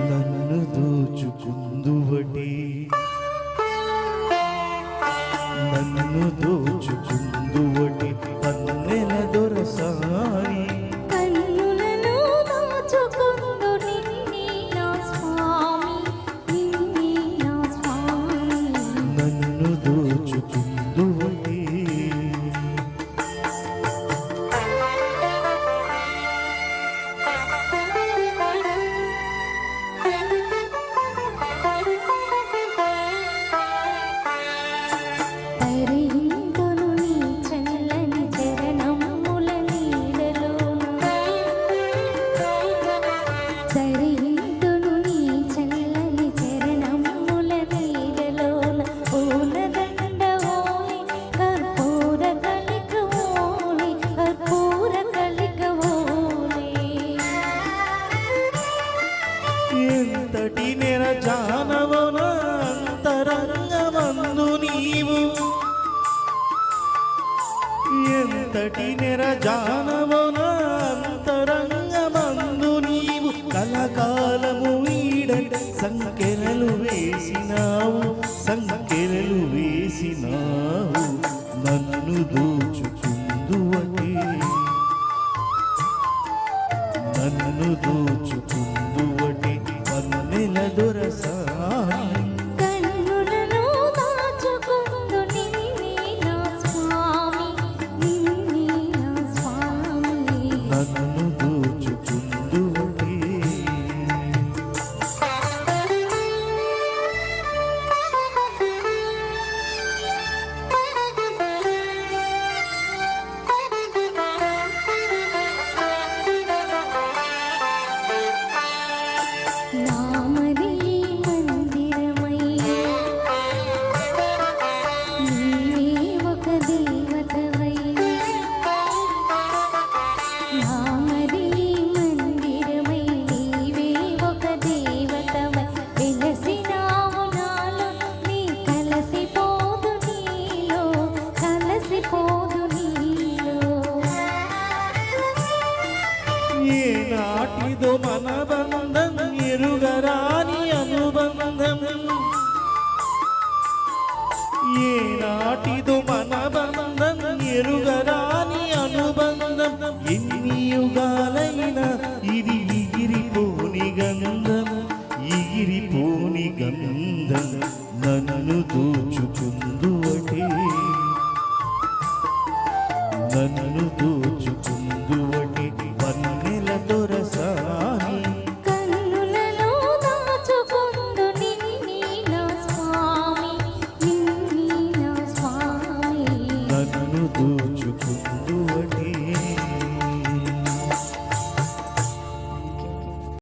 నన్ను దోచుకుందువటి నన్ను దోచుకుందువటి పన్నెల దొరసాని కన్నులను దాచుకుందు నిన్నే నా స్వామి నిన్నే నా స్వామి నన్ను దోచుకుందువటి పరిహిందును నీ చల్లని చరణముల నీడలోన పరిహిందును నీ చల్లని చరణముల నీడలోన పూలదండ ఓలి కర్పూర కలిక ఓలి కర్పూర కలిక ఓలి ఎంతటి నిరజానవన అంతరంగమందు నీవు ఎంతటి నిరజానవన అంతరంగమందు నీవు కలకాలము వీడని సంకెలలు వేసినావు నన్ను దోచుకుందువటి నన్ను దోచుకుందువటి పన్నెల దొరసాని కన్నులను దాచుకుందు నిన్నే నా స్వామి నిన్నే నా స్వామి నన్ను దోచుకుందువటి నామది మందిరమై నీవే ఒక దేవతవై నామది మందిరమై నీవే ఒక దేవతవై వెలసినావు నాలో నీ కలసిపోదు నీలో ఏ నాటిదో మన బంధం ఎరుగరాని అనుబంధం ఏ నాటిదో మన బంధం ఎరుగరాని అనుబంధం ఎన్ని యుగాలైనా ఇది ఎగిరిపోని గంధం నన్ను దోచుకుందువటి నన్ను దోచుకుందువటి పన్నెల దొరసాని కన్నులలో దాచుకుందు నిన్నే నా స్వామి నిన్నే నా స్వామి నన్ను దోచుకుందువటి